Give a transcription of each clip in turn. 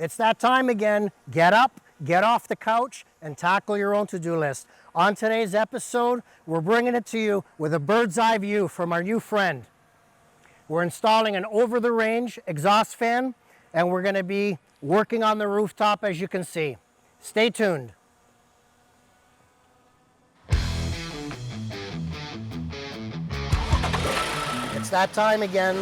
It's that time again. Get up, get off the couch, and tackle your own to-do list. On today's episode, we're bringing it to you with a bird's eye view from our new friend. We're installing an over-the-range exhaust fan, and we're going to be working on the rooftop, as you can see. Stay tuned. It's that time again.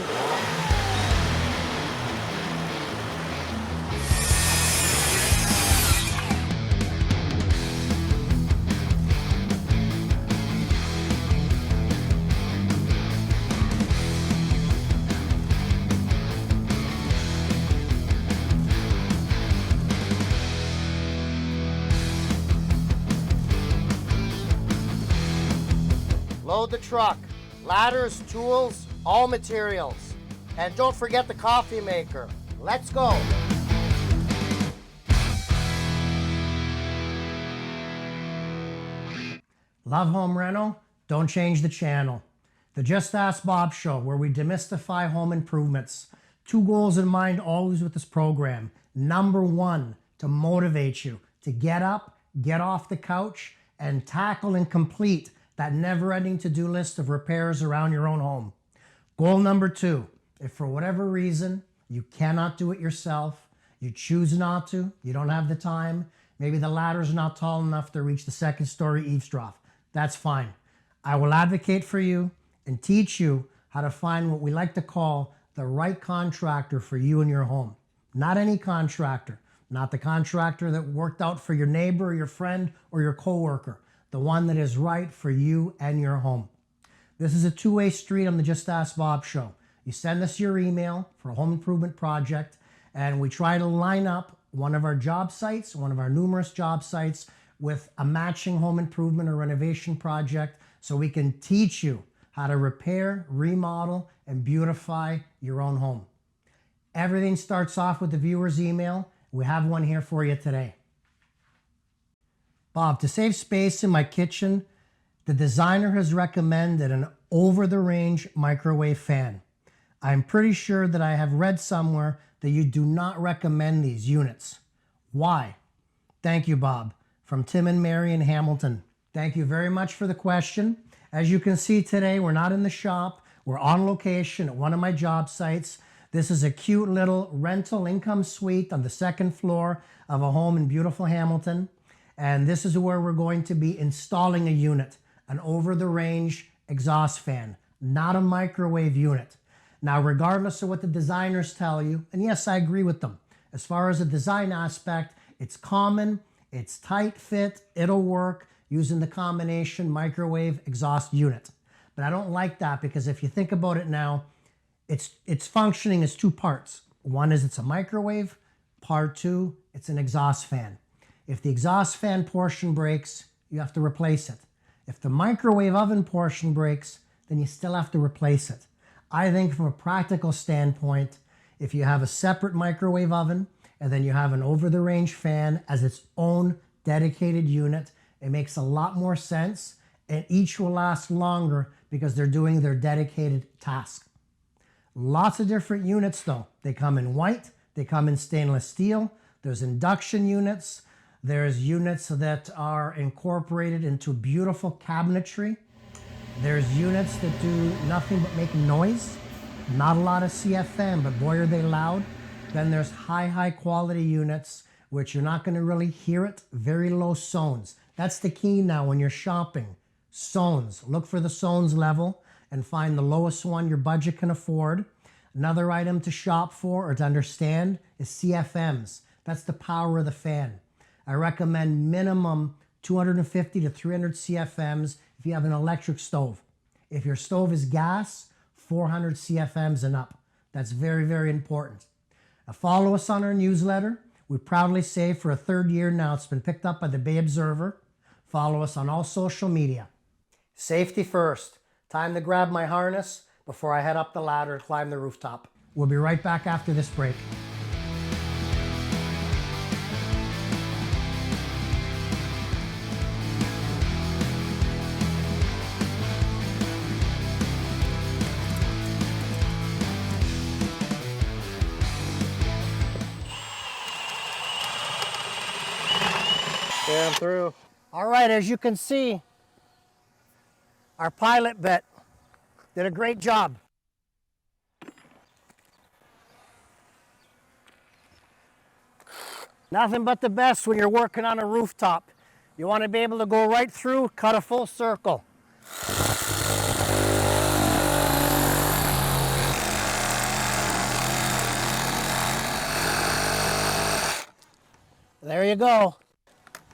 Load the truck, ladders, tools, all materials. And don't forget the coffee maker. Let's go. Love home rental? Don't change the channel. The Just Ask Bob Show, where we demystify home improvements. Two goals in mind always with this program. Number one, to motivate you to get up, get off the couch, and tackle and complete that never-ending to-do list of repairs around your own home. Goal number two, if for whatever reason you cannot do it yourself, you choose not to, you don't have the time, maybe the ladder's not tall enough to reach the second story eavesdrop, that's fine. I will advocate for you and teach you how to find what we like to call the right contractor for you and your home. Not any contractor, not the contractor that worked out for your neighbor or your friend or your coworker. The one that is right for you and your home. This is a two-way street on the Just Ask Bob Show. You send us your email for a home improvement project, and we try to line up one of our job sites, one of our numerous job sites, with a matching home improvement or renovation project so we can teach you how to repair, remodel, and beautify your own home. Everything starts off with the viewer's email. We have one here for you today. Bob, to save space in my kitchen, the designer has recommended an over-the-range microwave fan. I'm pretty sure that I have read somewhere that you do not recommend these units. Why? Thank you, Bob. From Tim and Mary in Hamilton. Thank you very much for the question. As you can see today, we're not in the shop. We're on location at one of my job sites. This is a cute little rental income suite on the second floor of a home in beautiful Hamilton. And this is where we're going to be installing a unit, an over-the-range exhaust fan, not a microwave unit. Now, regardless of what the designers tell you, and yes, I agree with them, as far as the design aspect, it's common, it's tight fit, it'll work using the combination microwave exhaust unit. But I don't like that because if you think about it now, it's functioning as two parts. One is it's a microwave, part two, it's an exhaust fan. If the exhaust fan portion breaks, you have to replace it. If the microwave oven portion breaks, then you still have to replace it. I think from a practical standpoint, if you have a separate microwave oven and then you have an over-the-range fan as its own dedicated unit, it makes a lot more sense and each will last longer because they're doing their dedicated task. Lots of different units though. They come in white, they come in stainless steel, there's induction units, there's units that are incorporated into beautiful cabinetry. There's units that do nothing but make noise. Not a lot of CFM, but boy are they loud. Then there's high quality units, which you're not gonna really hear it. Very low sones. That's the key now when you're shopping. Sones. Look for the sones level and find the lowest one your budget can afford. Another item to shop for or to understand is CFMs. That's the power of the fan. I recommend minimum 250 to 300 CFMs if you have an electric stove. If your stove is gas, 400 CFMs and up. That's very important. Now follow us on our newsletter. We proudly say for a third year now, it's been picked up by the Bay Observer. Follow us on all social media. Safety first. Time to grab my harness before I head up the ladder and climb the rooftop. We'll be right back after this break. Yeah, I'm through. All right, as you can see, our pilot bit did a great job. Nothing but the best when you're working on a rooftop. You want to be able to go right through, cut a full circle. There you go.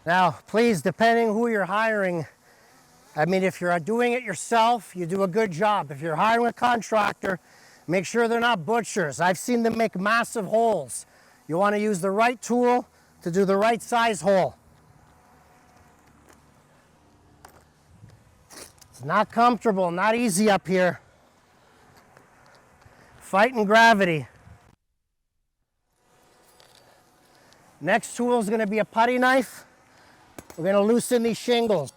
Now, please, depending who you're hiring, I mean, if you're doing it yourself, you do a good job. If you're hiring a contractor, make sure they're not butchers. I've seen them make massive holes. You want to use the right tool to do the right size hole. It's not comfortable, not easy up here. Fighting gravity. Next tool is going to be a putty knife. We're going to loosen these shingles.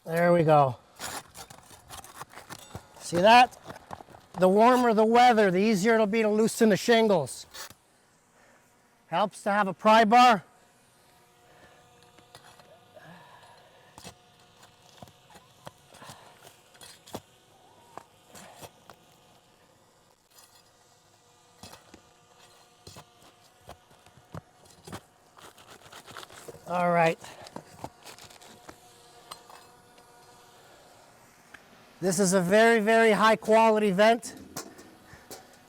There we go. See that? The warmer the weather, the easier it'll be to loosen the shingles. Helps to have a pry bar. All right. This is a very, very high quality vent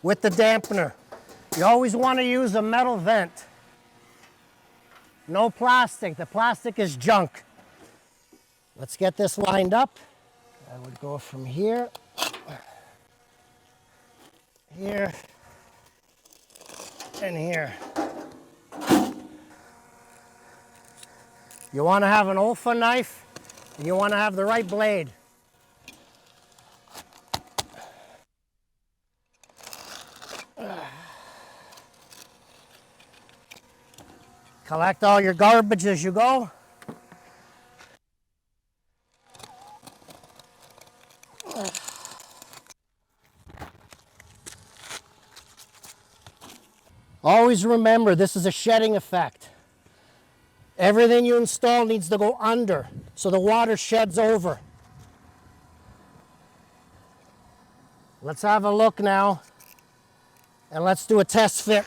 with the dampener. You always want to use a metal vent. No plastic. The plastic is junk. Let's get this lined up. I would go from here, here, and here. You want to have an Olfa knife, and you want to have the right blade. Collect all your garbage as you go. Always remember, this is a shedding effect. Everything you install needs to go under so the water sheds over. Let's have a look now and let's do a test fit.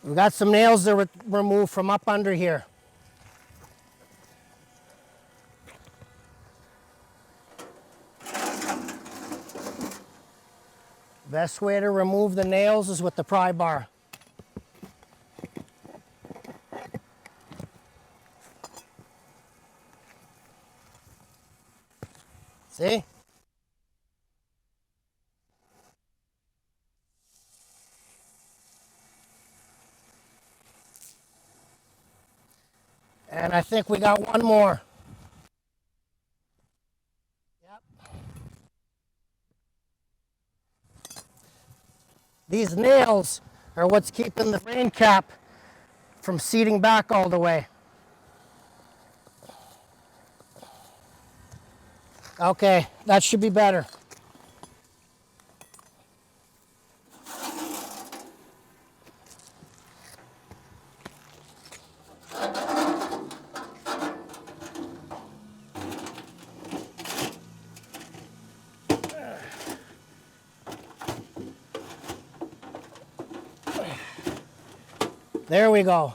We got some nails to remove from up under here. Best way to remove the nails is with the pry bar. See? And I think we got one more. Yep. These nails are what's keeping the rain cap from seating back all the way. Okay, that should be better. There we go.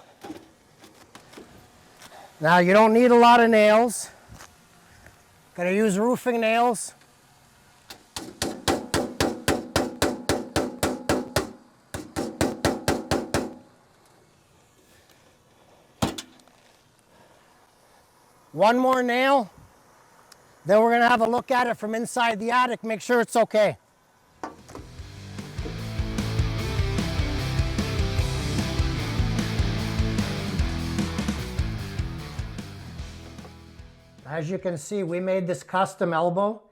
Now you don't need a lot of nails. Gonna use roofing nails. One more nail, then we're gonna have a look at it from inside the attic, make sure it's okay. As you can see, we made this custom elbow.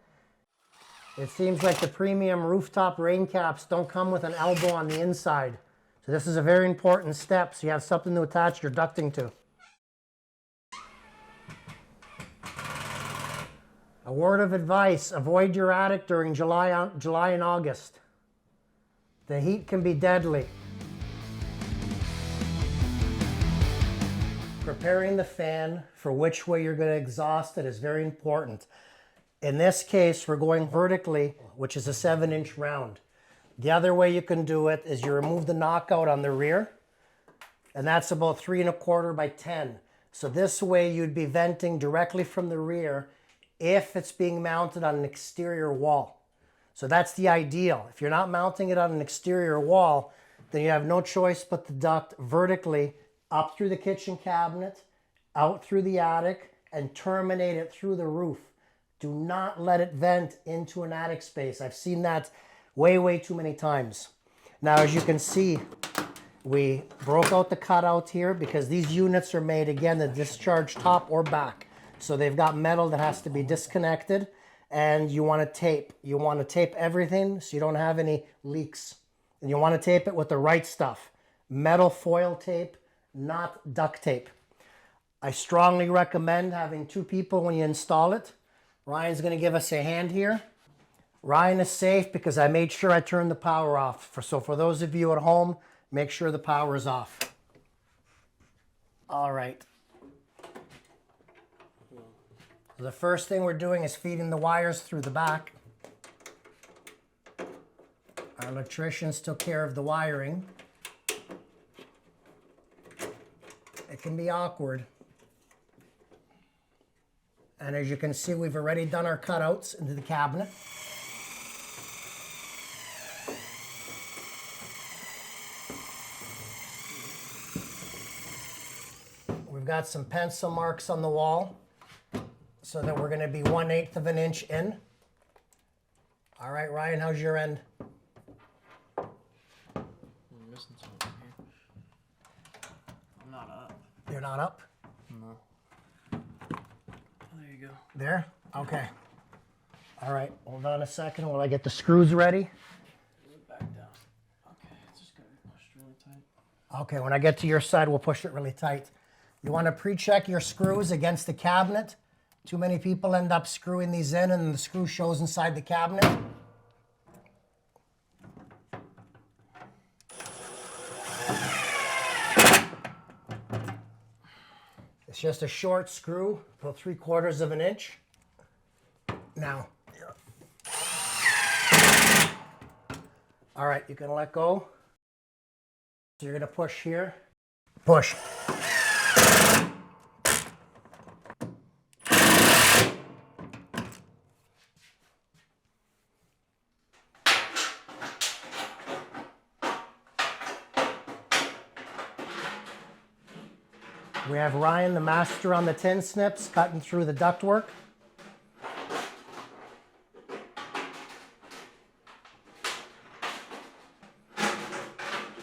It seems like the premium rooftop rain caps don't come with an elbow on the inside. So this is a very important step, so you have something to attach your ducting to. A word of advice, avoid your attic during July and August. The heat can be deadly. Preparing the fan for which way you're going to exhaust it is very important. In this case, we're going vertically, which is a 7-inch round. The other way you can do it is you remove the knockout on the rear, and that's about 3 1/4 by 10. So this way you'd be venting directly from the rear if it's being mounted on an exterior wall. So that's the ideal. If you're not mounting it on an exterior wall, then you have no choice but to duct vertically up through the kitchen cabinet, out through the attic, and terminate it through the roof. Do not let it vent into an attic space. I've seen that way too many times. Now, as you can see, we broke out the cutout here because these units are made, again, to discharge top or back. So they've got metal that has to be disconnected, and you want to tape. You want to tape everything so you don't have any leaks. And you want to tape it with the right stuff. Metal foil tape, not duct tape. I strongly recommend having 2 people when you install it. Ryan's going to give us a hand here. Ryan is safe because I made sure I turned the power off. So for those of you at home, make sure the power is off. All right. The first thing we're doing is feeding the wires through the back. Our electricians took care of the wiring. It can be awkward. And as you can see, we've already done our cutouts into the cabinet. We've got some pencil marks on the wall so that we're going to be 1/8 of an inch in. All right, Ryan, how's your end? I'm missing something here. I'm not up. You're not up? No. Oh, there you go. There? Okay. All right, hold on a second while I get the screws ready. Back down. Okay, it's just going to be pushed really tight. Okay, when I get to your side, we'll push it really tight. You want to pre-check your screws against the cabinet. Too many people end up screwing these in and the screw shows inside the cabinet. It's just a short screw, about 3/4 of an inch. Now, all right, you can let go. So you're going to push here. Push. We have Ryan, the master on the tin snips, cutting through the ductwork.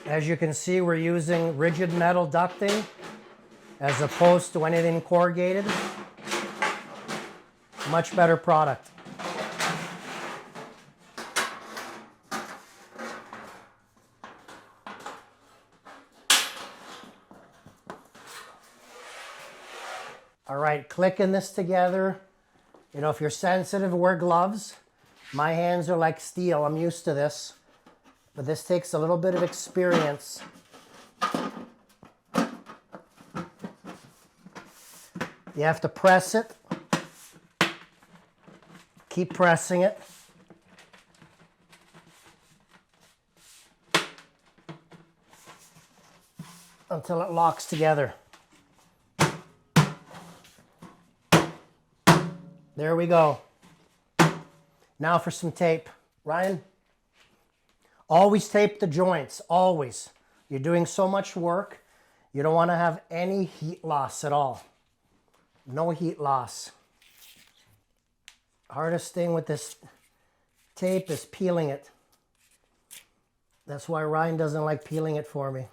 As you can see, we're using rigid metal ducting as opposed to anything corrugated. Much better product. All right, clicking this together. You know, if you're sensitive, wear gloves. My hands are like steel. I'm used to this. But this takes a little bit of experience. You have to press it. Keep pressing it. Until it locks together. There we go. Now for some tape. Ryan, always tape the joints, always. You're doing so much work, you don't want to have any heat loss at all. No heat loss. Hardest thing with this tape is peeling it. That's why Ryan doesn't like peeling it for me.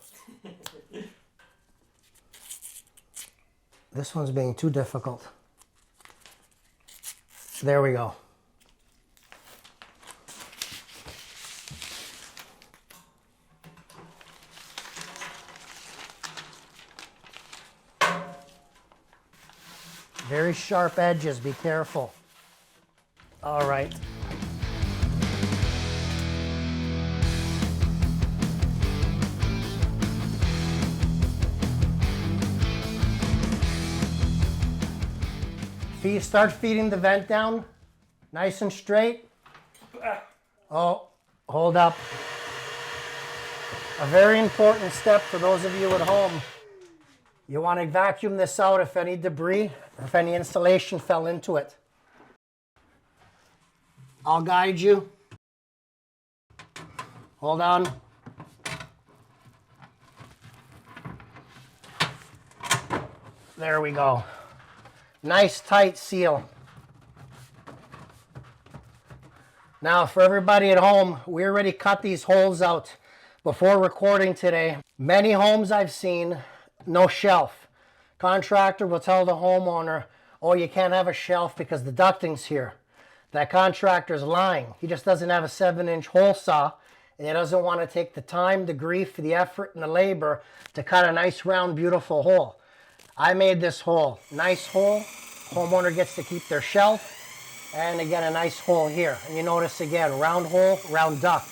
This one's being too difficult. There we go. Very sharp edges, be careful. All right. Start feeding the vent down, nice and straight. Oh, hold up. A very important step for those of you at home. You want to vacuum this out if any debris or if any insulation fell into it. I'll guide you. Hold on. There we go. Nice tight seal. Now for everybody at home, we already cut these holes out before recording today. Many homes I've seen, no shelf. Contractor will tell the homeowner, oh, you can't have a shelf because the ducting's here. That contractor's lying. He just doesn't have a 7-inch hole saw, and he doesn't want to take the time, the grief, the effort, and the labor to cut a nice, round, beautiful hole. I made this hole. Nice hole. Homeowner gets to keep their shelf. And again, a nice hole here. And you notice again, round hole, round duct.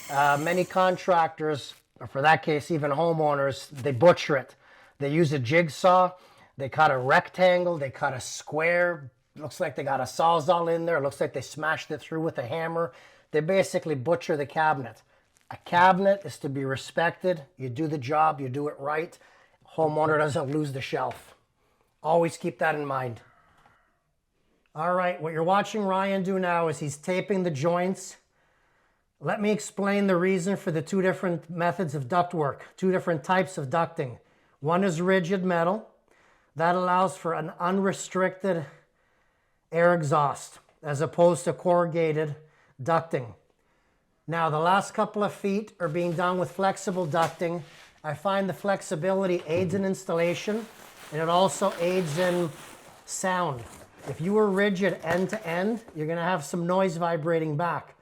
Many contractors, or for that case, even homeowners, they butcher it. They use a jigsaw. They cut a rectangle. They cut a square. Looks like they got a sawzall in there. Looks like they smashed it through with a hammer. They basically butcher the cabinet. A cabinet is to be respected. You do the job. You do it right. Homeowner doesn't lose the shelf. Always keep that in mind. All right, what you're watching Ryan do now is he's taping the joints. Let me explain the reason for the two different methods of ductwork, two different types of ducting. One is rigid metal. That allows for an unrestricted air exhaust as opposed to corrugated ducting. Now, the last couple of feet are being done with flexible ducting. I find the flexibility aids in installation, and it also aids in sound. If you were rigid end to end, you're going to have some noise vibrating back.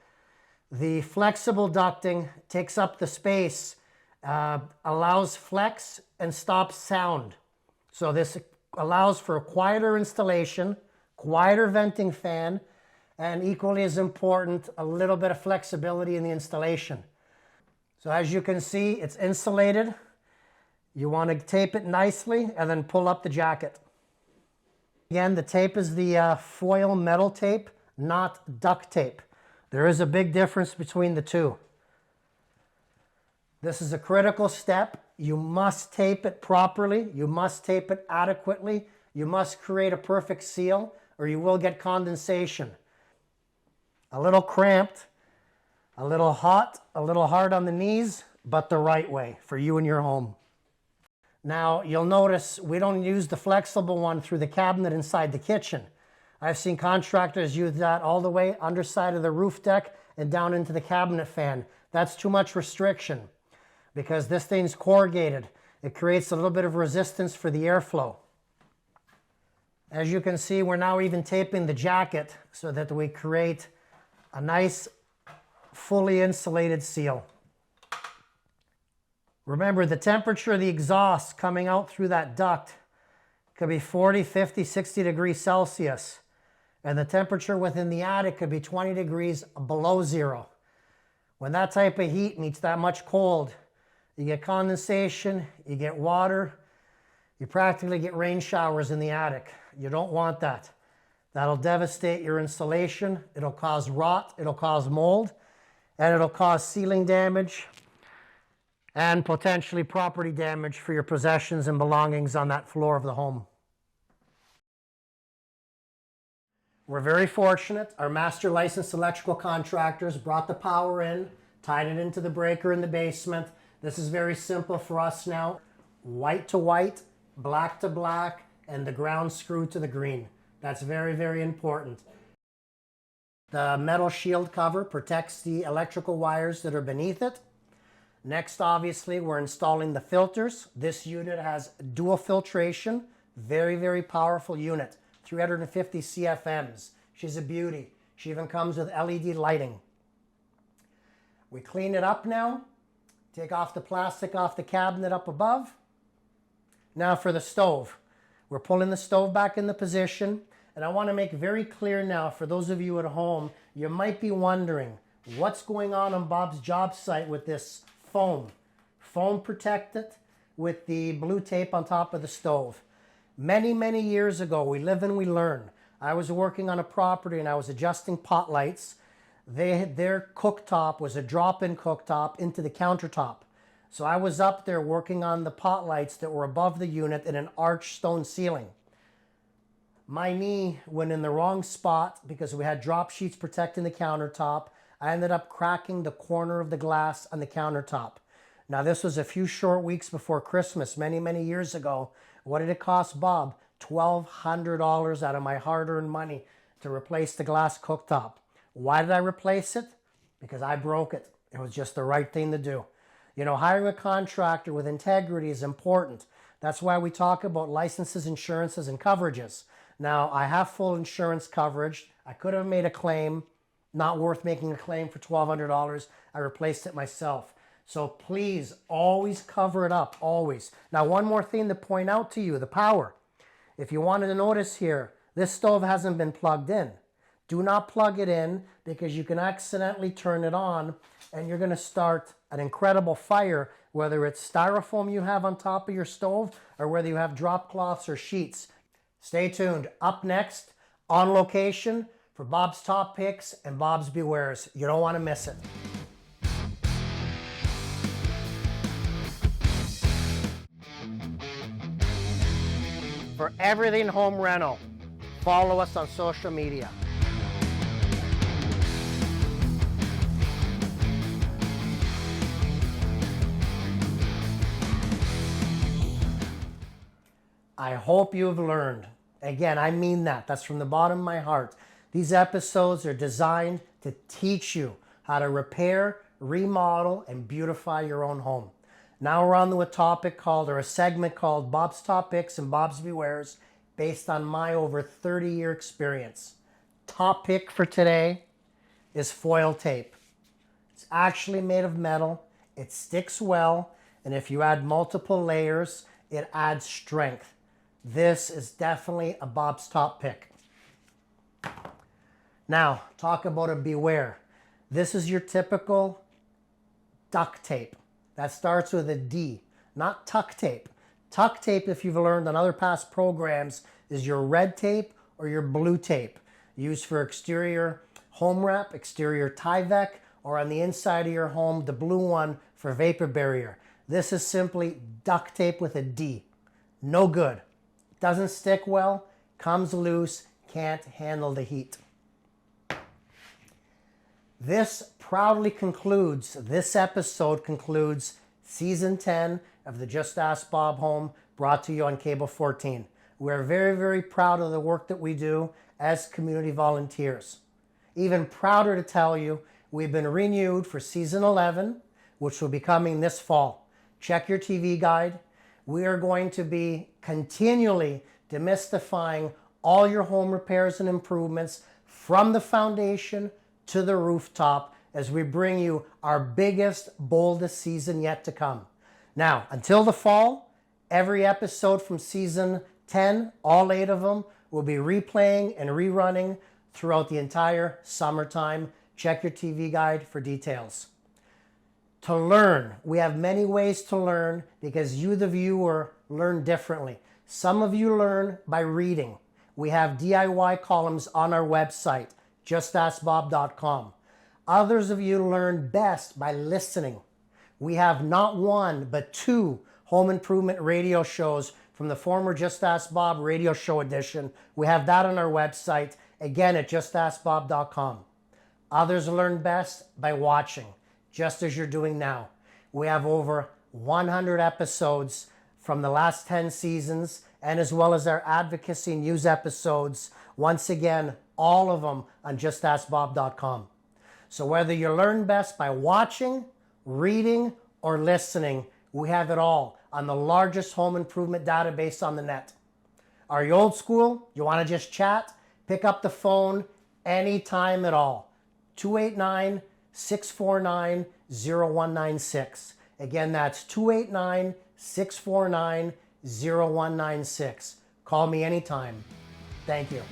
The flexible ducting takes up the space, allows flex and stops sound. So this allows for a quieter installation, quieter venting fan, and equally as important, a little bit of flexibility in the installation. So as you can see, it's insulated. You want to tape it nicely and then pull up the jacket. Again, the tape is the foil metal tape, not duct tape. There is a big difference between the two. This is a critical step. You must tape it properly. You must tape it adequately. You must create a perfect seal or you will get condensation. A little cramped, a little hot, a little hard on the knees, but the right way for you and your home. Now, you'll notice we don't use the flexible one through the cabinet inside the kitchen. I've seen contractors use that all the way underside of the roof deck and down into the cabinet fan. That's too much restriction because this thing's corrugated. It creates a little bit of resistance for the airflow. As you can see, we're now even taping the jacket so that we create a nice, fully insulated seal. Remember, the temperature of the exhaust coming out through that duct could be 40, 50, 60 degrees Celsius. And the temperature within the attic could be 20 degrees below zero. When that type of heat meets that much cold, you get condensation, you get water, you practically get rain showers in the attic. You don't want that. That'll devastate your insulation. It'll cause rot, it'll cause mold, and it'll cause ceiling damage and potentially property damage for your possessions and belongings on that floor of the home. We're very fortunate. Our master licensed electrical contractors brought the power in, tied it into the breaker in the basement. This is very simple for us now. White to white, black to black, and the ground screw to the green. That's very, very important. The metal shield cover protects the electrical wires that are beneath it. Next, obviously, we're installing the filters. This unit has dual filtration. Very, very powerful unit. 350 CFMs. She's a beauty. She even comes with LED lighting. We clean it up now. Take off the plastic off the cabinet up above. Now for the stove. We're pulling the stove back into position. And I want to make very clear now, for those of you at home, you might be wondering what's going on Bob's job site with this foam. Foam protected with the blue tape on top of the stove. Many, many years ago, we live and we learn. I was working on a property and I was adjusting pot lights. Their cooktop was a drop-in cooktop into the countertop. So I was up there working on the pot lights that were above the unit in an arched stone ceiling. My knee went in the wrong spot because we had drop sheets protecting the countertop. I ended up cracking the corner of the glass on the countertop. Now this was a few short weeks before Christmas, many, many years ago. What did it cost Bob? $1,200 out of my hard-earned money to replace the glass cooktop. Why did I replace it? Because I broke it. It was just the right thing to do. You know, hiring a contractor with integrity is important. That's why we talk about licenses, insurances, and coverages. Now, I have full insurance coverage. I could have made a claim. Not worth making a claim for $1,200. I replaced it myself. So please, always cover it up, always. Now, one more thing to point out to you, the power. If you wanted to notice here, this stove hasn't been plugged in. Do not plug it in because you can accidentally turn it on and you're going to start an incredible fire, whether it's styrofoam you have on top of your stove or whether you have drop cloths or sheets. Stay tuned. Up next, on location for Bob's Top Picks and Bob's Bewares. You don't want to miss it. For everything home rental, follow us on social media. I hope you've learned. Again, I mean that. That's from the bottom of my heart. These episodes are designed to teach you how to repair, remodel, and beautify your own home. Now we're on to a topic called, or a segment called Bob's Top Picks and Bob's Bewares, based on my over 30-year experience. Top pick for today is foil tape. It's actually made of metal. It sticks well, and if you add multiple layers, it adds strength. This is definitely a Bob's Top pick. Now, talk about a Beware. This is your typical duct tape. That starts with a D, not tuck tape. Tuck tape, if you've learned on other past programs, is your red tape or your blue tape, used for exterior home wrap, exterior Tyvek, or on the inside of your home, the blue one for vapor barrier. This is simply duct tape with a D. No good. Doesn't stick well, comes loose, can't handle the heat. This episode concludes season 10 of the Just Ask Bob Home, brought to you on Cable 14. We're very, very proud of the work that we do as community volunteers. Even prouder to tell you, we've been renewed for season 11, which will be coming this fall. Check your TV guide. We are going to be continually demystifying all your home repairs and improvements from the foundation to the rooftop as we bring you our biggest, boldest season yet to come. Now, until the fall, every episode from season 10, all 8 of them, will be replaying and rerunning throughout the entire summertime. Check your TV guide for details. To learn, we have many ways to learn because you, the viewer, learn differently. Some of you learn by reading. We have DIY columns on our website, justaskbob.com. Others of you learn best by listening. We have not one, but 2 home improvement radio shows from the former Just Ask Bob radio show edition. We have that on our website, again at justaskbob.com. Others learn best by watching, just as you're doing now. We have over 100 episodes from the last 10 seasons, and as well as our advocacy news episodes, once again, all of them on justaskbob.com. So whether you learn best by watching, reading, or listening, we have it all on the largest home improvement database on the net. Are you old school? You want to just chat? Pick up the phone anytime at all. 289-649-0196. Again, that's 289-649-0196. Call me anytime. Thank you.